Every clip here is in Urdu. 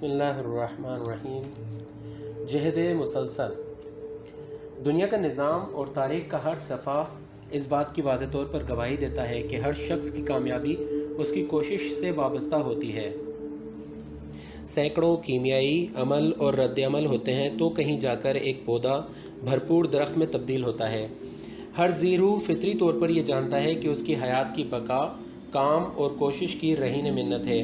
بسم اللہ الرحمن الرحیم۔ جہد مسلسل۔ دنیا کا نظام اور تاریخ کا ہر صفحہ اس بات کی واضح طور پر گواہی دیتا ہے کہ ہر شخص کی کامیابی اس کی کوشش سے وابستہ ہوتی ہے۔ سینکڑوں کیمیائی عمل اور رد عمل ہوتے ہیں تو کہیں جا کر ایک پودا بھرپور درخت میں تبدیل ہوتا ہے۔ ہر ذی روح فطری طور پر یہ جانتا ہے کہ اس کی حیات کی بقا کام اور کوشش کی رہین منت ہے۔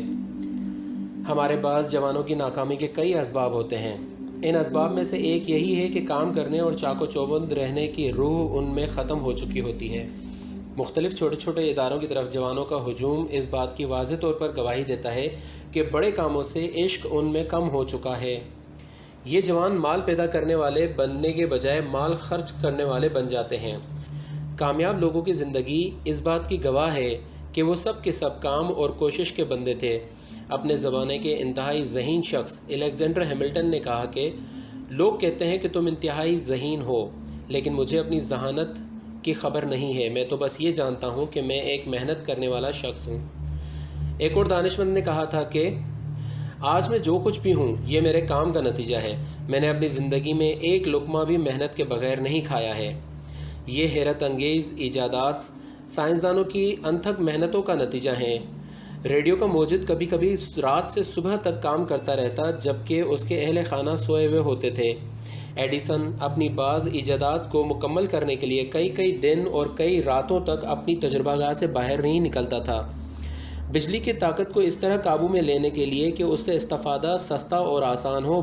ہمارے بعض جوانوں کی ناکامی کے کئی اسباب ہوتے ہیں۔ ان اسباب میں سے ایک یہی ہے کہ کام کرنے اور چاق و چوبند رہنے کی روح ان میں ختم ہو چکی ہوتی ہے۔ مختلف چھوٹے چھوٹے اداروں کی طرف جوانوں کا ہجوم اس بات کی واضح طور پر گواہی دیتا ہے کہ بڑے کاموں سے عشق ان میں کم ہو چکا ہے۔ یہ جوان مال پیدا کرنے والے بننے کے بجائے مال خرچ کرنے والے بن جاتے ہیں۔ کامیاب لوگوں کی زندگی اس بات کی گواہ ہے کہ وہ سب کے سب کام اور کوشش کے بندے تھے۔ اپنے زمانے کے انتہائی ذہین شخص الیگزینڈر ہیملٹن نے کہا کہ لوگ کہتے ہیں کہ تم انتہائی ذہین ہو، لیکن مجھے اپنی ذہانت کی خبر نہیں ہے، میں تو بس یہ جانتا ہوں کہ میں ایک محنت کرنے والا شخص ہوں۔ ایک اور دانشمند نے کہا تھا کہ آج میں جو کچھ بھی ہوں یہ میرے کام کا نتیجہ ہے، میں نے اپنی زندگی میں ایک لقمہ بھی محنت کے بغیر نہیں کھایا ہے۔ یہ حیرت انگیز ایجادات سائنسدانوں کی انتھک محنتوں کا نتیجہ ہیں۔ ریڈیو کا موجد کبھی کبھی رات سے صبح تک کام کرتا رہتا جبکہ اس کے اہل خانہ سوئے ہوئے ہوتے تھے۔ ایڈیسن اپنی بعض ایجادات کو مکمل کرنے کے لیے کئی دن اور کئی راتوں تک اپنی تجربہ گاہ سے باہر نہیں نکلتا تھا۔ بجلی کی طاقت کو اس طرح قابو میں لینے کے لیے کہ اس سے استفادہ سستا اور آسان ہو،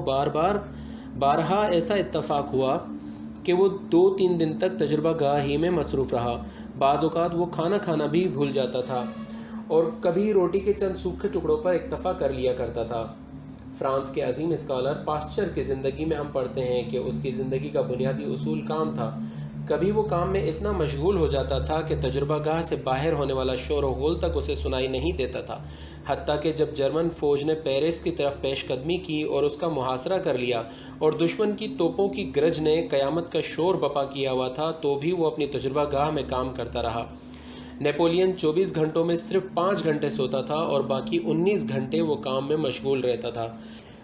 بارہا ایسا اتفاق ہوا کہ وہ 2-3 دن تک تجربہ گاہ ہی میں مصروف رہا۔ بعض اوقات وہ کھانا بھی بھول جاتا تھا اور کبھی روٹی کے چند سوکھے ٹکڑوں پر اکتفا کر لیا کرتا تھا۔ فرانس کے عظیم اسکالر پاسچر کی زندگی میں ہم پڑھتے ہیں کہ اس کی زندگی کا بنیادی اصول کام تھا۔ کبھی وہ کام میں اتنا مشغول ہو جاتا تھا کہ تجربہ گاہ سے باہر ہونے والا شور و غل تک اسے سنائی نہیں دیتا تھا، حتیٰ کہ جب جرمن فوج نے پیرس کی طرف پیش قدمی کی اور اس کا محاصرہ کر لیا اور دشمن کی توپوں کی گرج نے قیامت کا شور بپا کیا ہوا تھا تو بھی وہ اپنی تجربہ گاہ میں کام کرتا رہا۔ نیپولین 24 گھنٹوں میں صرف 5 گھنٹے سوتا تھا اور باقی 19 گھنٹے وہ کام میں مشغول رہتا تھا۔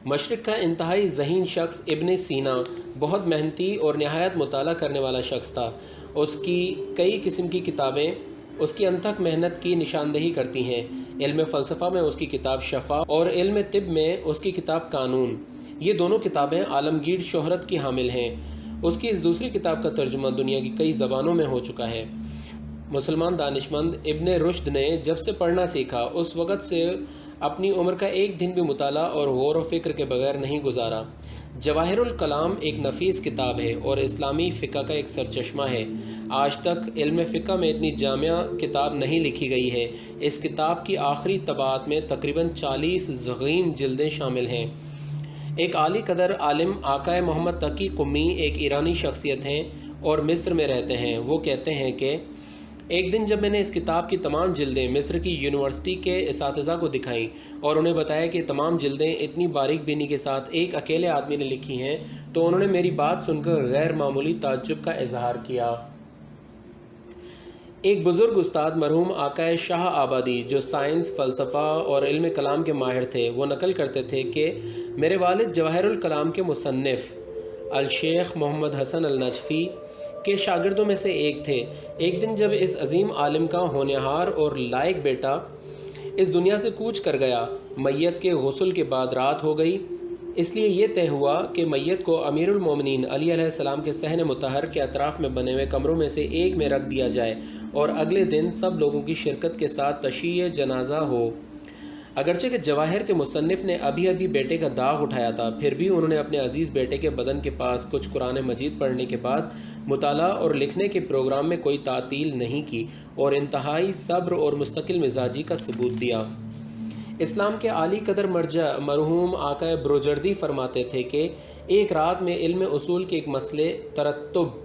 مشرق کا انتہائی ذہین شخص ابن سینا بہت محنتی اور نہایت مطالعہ کرنے والا شخص تھا۔ اس کی کئی قسم کی کتابیں اس کی انتھک محنت کی نشاندہی کرتی ہیں۔ علم فلسفہ میں اس کی کتاب شفا اور علم طب میں اس کی کتاب قانون، یہ دونوں کتابیں عالمگیر شہرت کی حامل ہیں۔ اس کی اس دوسری کتاب کا ترجمہ دنیا کی کئی زبانوں میں ہو چکا ہے۔ مسلمان دانشمند ابن رشد نے جب سے پڑھنا سیکھا اس وقت سے اپنی عمر کا ایک دن بھی مطالعہ اور غور و فکر کے بغیر نہیں گزارا۔ جواہر الکلام ایک نفیس کتاب ہے اور اسلامی فقہ کا ایک سرچشمہ ہے۔ آج تک علم فقہ میں اتنی جامع کتاب نہیں لکھی گئی ہے۔ اس کتاب کی آخری طباعت میں تقریباً 40 ضخیم جلدیں شامل ہیں۔ ایک عالی قدر عالم آقائے محمد تقی قمی ایک ایرانی شخصیت ہیں اور مصر میں رہتے ہیں۔ وہ کہتے ہیں کہ ایک دن جب میں نے اس کتاب کی تمام جلدیں مصر کی یونیورسٹی کے اساتذہ کو دکھائیں اور انہیں بتایا کہ تمام جلدیں اتنی باریک بینی کے ساتھ ایک اکیلے آدمی نے لکھی ہیں تو انہوں نے میری بات سن کر غیر معمولی تعجب کا اظہار کیا۔ ایک بزرگ استاد مرحوم آقائے شاہ آبادی جو سائنس، فلسفہ اور علم کلام کے ماہر تھے، وہ نقل کرتے تھے کہ میرے والد جواہر الکلام کے مصنف الشیخ محمد حسن النجفی کے شاگردوں میں سے ایک تھے۔ ایک دن جب اس عظیم عالم کا ہونہار اور لائق بیٹا اس دنیا سے کوچ کر گیا، میت کے غسل کے بعد رات ہو گئی، اس لیے یہ طے ہوا کہ میت کو امیر المومنین علی علیہ السلام کے صحن مطہر کے اطراف میں بنے ہوئے کمروں میں سے ایک میں رکھ دیا جائے اور اگلے دن سب لوگوں کی شرکت کے ساتھ تشییع جنازہ ہو۔ اگرچہ کہ جواہر کے مصنف نے ابھی بیٹے کا داغ اٹھایا تھا، پھر بھی انہوں نے اپنے عزیز بیٹے کے بدن کے پاس کچھ قرآن مجید پڑھنے کے بعد مطالعہ اور لکھنے کے پروگرام میں کوئی تعطیل نہیں کی اور انتہائی صبر اور مستقل مزاجی کا ثبوت دیا۔ اسلام کے عالی قدر مرجع مرحوم آقا بروجردی فرماتے تھے کہ ایک رات میں علم اصول کے ایک مسئلے ترتب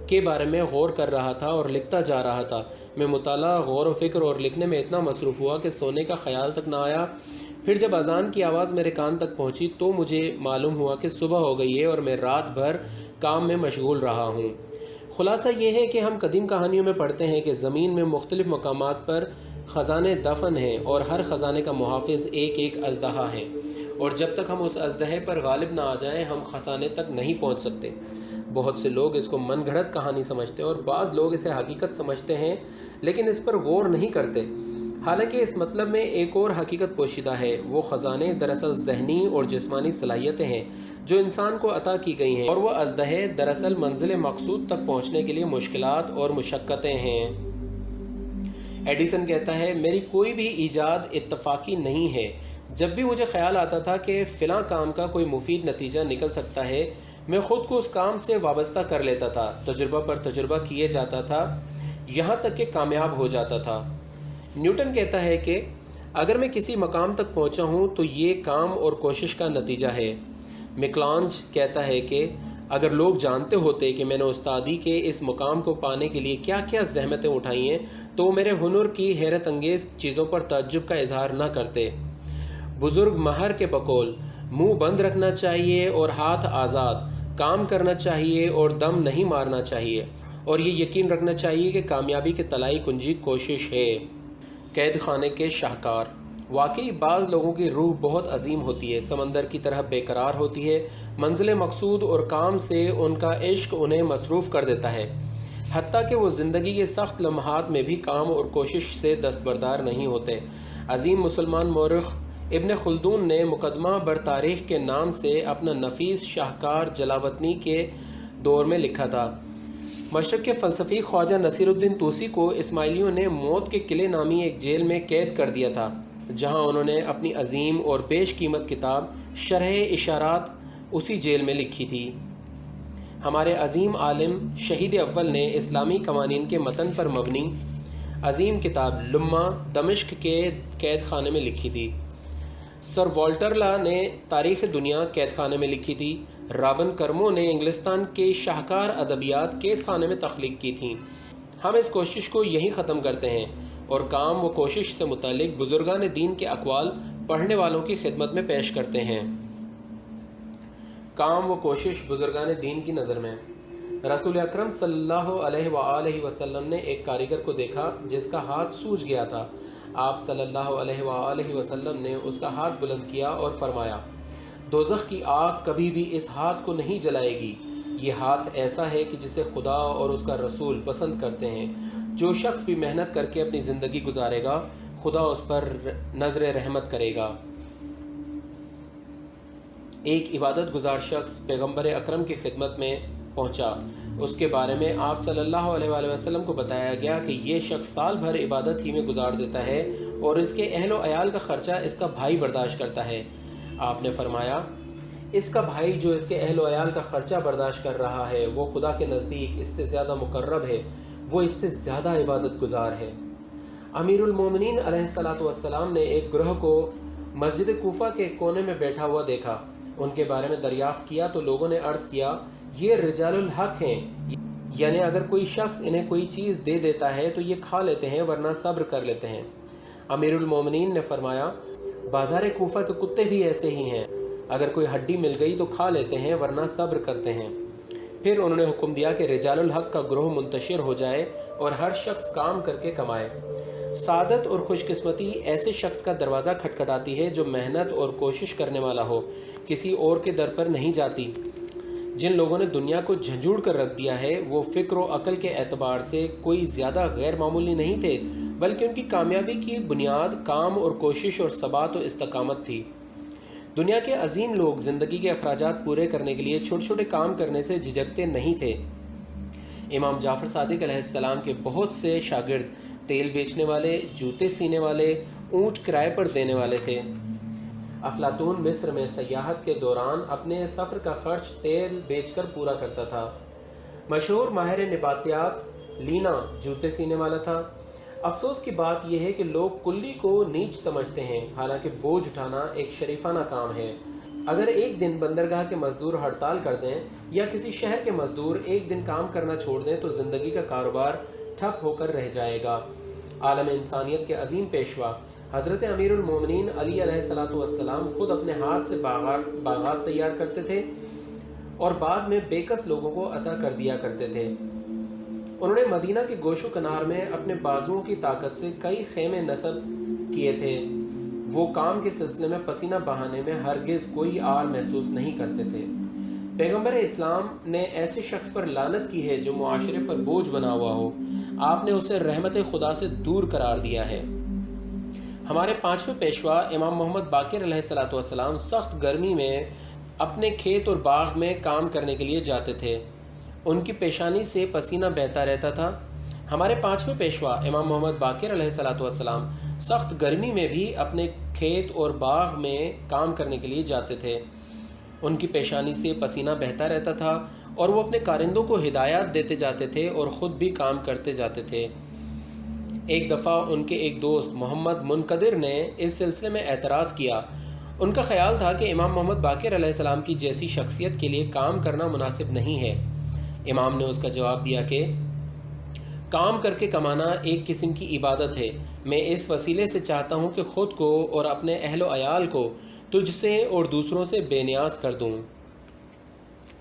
کے بارے میں غور کر رہا تھا اور لکھتا جا رہا تھا۔ میں مطالعہ، غور و فکر اور لکھنے میں اتنا مصروف ہوا کہ سونے کا خیال تک نہ آیا۔ پھر جب اذان کی آواز میرے کان تک پہنچی تو مجھے معلوم ہوا کہ صبح ہو گئی ہے اور میں رات بھر کام میں مشغول رہا ہوں۔ خلاصہ یہ ہے کہ ہم قدیم کہانیوں میں پڑھتے ہیں کہ زمین میں مختلف مقامات پر خزانے دفن ہیں اور ہر خزانے کا محافظ ایک اژدہا ہے اور جب تک ہم اس اژدہے پر غالب نہ آ جائیں ہم خزانے تک نہیں پہنچ سکتے۔ بہت سے لوگ اس کو من گھڑت کہانی سمجھتے ہیں اور بعض لوگ اسے حقیقت سمجھتے ہیں لیکن اس پر غور نہیں کرتے، حالانکہ اس مطلب میں ایک اور حقیقت پوشیدہ ہے۔ وہ خزانے دراصل ذہنی اور جسمانی صلاحیتیں ہیں جو انسان کو عطا کی گئی ہیں، اور وہ اژدہے دراصل منزل مقصود تک پہنچنے کے لیے مشکلات اور مشقتیں ہیں۔ ایڈیسن کہتا ہے، میری کوئی بھی ایجاد اتفاقی نہیں ہے۔ جب بھی مجھے خیال آتا تھا کہ فلاں کام کا کوئی مفید نتیجہ نکل سکتا ہے، میں خود کو اس کام سے وابستہ کر لیتا تھا، تجربہ پر تجربہ کیے جاتا تھا، یہاں تک کہ کامیاب ہو جاتا تھا۔ نیوٹن کہتا ہے کہ اگر میں کسی مقام تک پہنچا ہوں تو یہ کام اور کوشش کا نتیجہ ہے۔ میکلانج کہتا ہے کہ اگر لوگ جانتے ہوتے کہ میں نے استادی کے اس مقام کو پانے کے لیے کیا کیا زحمتیں اٹھائی ہیں تو وہ میرے ہنر کی حیرت انگیز چیزوں پر تعجب کا اظہار نہ کرتے۔ بزرگ ماہر کے بقول، منہ بند رکھنا چاہیے اور ہاتھ آزاد، کام کرنا چاہیے اور دم نہیں مارنا چاہیے، اور یہ یقین رکھنا چاہیے کہ کامیابی کی طلائی کنجی کوشش ہے۔ قید خانے کے شاہکار۔ واقعی بعض لوگوں کی روح بہت عظیم ہوتی ہے، سمندر کی طرح بے قرار ہوتی ہے، منزل مقصود اور کام سے ان کا عشق انہیں مصروف کر دیتا ہے، حتیٰ کہ وہ زندگی کے سخت لمحات میں بھی کام اور کوشش سے دستبردار نہیں ہوتے۔ عظیم مسلمان مورخ ابن خلدون نے مقدمہ بر تاریخ کے نام سے اپنا نفیس شاہکار جلاوطنی کے دور میں لکھا تھا۔ مشرق کے فلسفی خواجہ نصیر الدین طوسی کو اسماعیلیوں نے موت کے قلعے نامی ایک جیل میں قید کر دیا تھا، جہاں انہوں نے اپنی عظیم اور بیش قیمت کتاب شرح اشارات اسی جیل میں لکھی تھی۔ ہمارے عظیم عالم شہید اول نے اسلامی قوانین کے متن پر مبنی عظیم کتاب لمہ دمشق کے قید خانے میں لکھی تھی۔ سر والٹر لا نے تاریخ دنیا قید خانے میں لکھی تھی۔ رابن کرمو نے انگلستان کے شاہکار ادبیات قید خانے میں تخلیق کی تھیں۔ ہم اس کوشش کو یہیں ختم کرتے ہیں اور کام و کوشش سے متعلق بزرگان دین کے اقوال پڑھنے والوں کی خدمت میں پیش کرتے ہیں۔ کام و کوشش بزرگان دین کی نظر میں۔ رسول اکرم صلی اللہ علیہ وآلہ وسلم نے ایک کاریگر کو دیکھا جس کا ہاتھ سوج گیا تھا۔ آپ صلی اللہ علیہ وآلہ وسلم نے اس کا ہاتھ بلند کیا اور فرمایا، دوزخ کی آگ کبھی بھی اس ہاتھ کو نہیں جلائے گی۔ یہ ہاتھ ایسا ہے کہ جسے خدا اور اس کا رسول پسند کرتے ہیں۔ جو شخص بھی محنت کر کے اپنی زندگی گزارے گا، خدا اس پر نظر رحمت کرے گا۔ ایک عبادت گزار شخص پیغمبر اکرم کی خدمت میں پہنچا۔ اس کے بارے میں آپ صلی اللہ علیہ وآلہ وسلم کو بتایا گیا کہ یہ شخص سال بھر عبادت ہی میں گزار دیتا ہے اور اس کے اہل و عیال کا خرچہ اس کا بھائی برداشت کرتا ہے۔ آپ نے فرمایا، اس کا بھائی جو اس کے اہل و عیال کا خرچہ برداشت کر رہا ہے وہ خدا کے نزدیک اس سے زیادہ مقرب ہے، وہ اس سے زیادہ عبادت گزار ہے۔ امیر المومنین علیہ السلام نے ایک گروہ کو مسجد کوفہ کے کونے میں بیٹھا ہوا دیکھا۔ ان کے بارے میں دریافت کیا تو لوگوں نے عرض کیا، یہ رجال الحق ہیں، یعنی اگر کوئی شخص انہیں کوئی چیز دے دیتا ہے تو یہ کھا لیتے ہیں ورنہ صبر کر لیتے ہیں۔ امیر المومنین نے فرمایا، بازار کوفہ کے کتے بھی ایسے ہی ہیں، اگر کوئی ہڈی مل گئی تو کھا لیتے ہیں ورنہ صبر کرتے ہیں۔ پھر انہوں نے حکم دیا کہ رجال الحق کا گروہ منتشر ہو جائے اور ہر شخص کام کر کے کمائے۔ سعادت اور خوش قسمتی ایسے شخص کا دروازہ کھٹکھٹاتی ہے جو محنت اور کوشش کرنے والا ہو، کسی اور کے در پر نہیں جاتی۔ جن لوگوں نے دنیا کو جھنجھوڑ کر رکھ دیا ہے وہ فکر و عقل کے اعتبار سے کوئی زیادہ غیر معمولی نہیں تھے، بلکہ ان کی کامیابی کی بنیاد کام اور کوشش اور ثبات و استقامت تھی۔ دنیا کے عظیم لوگ زندگی کے اخراجات پورے کرنے کے لیے چھوٹے چھوٹے کام کرنے سے جھجکتے نہیں تھے۔ امام جعفر صادق علیہ السلام کے بہت سے شاگرد تیل بیچنے والے، جوتے سینے والے، اونٹ کرائے پر دینے والے تھے۔ افلاطون مصر میں سیاحت کے دوران اپنے سفر کا خرچ تیل بیچ کر پورا کرتا تھا۔ مشہور ماہر نباتیات لینا جوتے سینے والا تھا۔ افسوس کی بات یہ ہے کہ لوگ کلی کو نیچ سمجھتے ہیں، حالانکہ بوجھ اٹھانا ایک شریفانہ کام ہے۔ اگر ایک دن بندرگاہ کے مزدور ہڑتال کر دیں یا کسی شہر کے مزدور ایک دن کام کرنا چھوڑ دیں تو زندگی کا کاروبار ٹھپ ہو کر رہ جائے گا۔ عالم انسانیت کے عظیم پیشوا حضرت امیر المومنین علی علیہ السلام خود اپنے ہاتھ سے باغات تیار کرتے تھے اور بعد میں بےکس لوگوں کو عطا کر دیا کرتے تھے۔ انہوں نے مدینہ کے گوش و کنار میں اپنے بازوؤں کی طاقت سے کئی خیمے نصب کیے تھے۔ وہ کام کے سلسلے میں پسینہ بہانے میں ہرگز کوئی آر محسوس نہیں کرتے تھے۔ پیغمبر اسلام نے ایسے شخص پر لعنت کی ہے جو معاشرے پر بوجھ بنا ہوا ہو۔ آپ نے اسے رحمت خدا سے دور قرار دیا ہے۔ ہمارے 5ویں پیشوا امام محمد باقر علیہ السلام سخت گرمی میں اپنے کھیت اور باغ میں کام کرنے کے لیے جاتے تھے۔ ان کی پیشانی سے پسینہ بہتا رہتا تھا۔ ہمارے 5ویں پیشوا امام محمد باقر علیہ السلام سخت گرمی میں بھی اپنے کھیت اور باغ میں کام کرنے کے لیے جاتے تھے۔ ان کی پیشانی سے پسینہ بہتا رہتا تھا اور وہ اپنے کارندوں کو ہدایات دیتے جاتے تھے اور خود بھی کام کرتے جاتے تھے۔ ایک دفعہ ان کے ایک دوست محمد منقدر نے اس سلسلے میں اعتراض کیا۔ ان کا خیال تھا کہ امام محمد باقر علیہ السلام کی جیسی شخصیت کے لیے کام کرنا مناسب نہیں ہے۔ امام نے اس کا جواب دیا کہ کام کر کے کمانا ایک قسم کی عبادت ہے۔ میں اس وسیلے سے چاہتا ہوں کہ خود کو اور اپنے اہل و عیال کو تجھ سے اور دوسروں سے بے نیاز کر دوں۔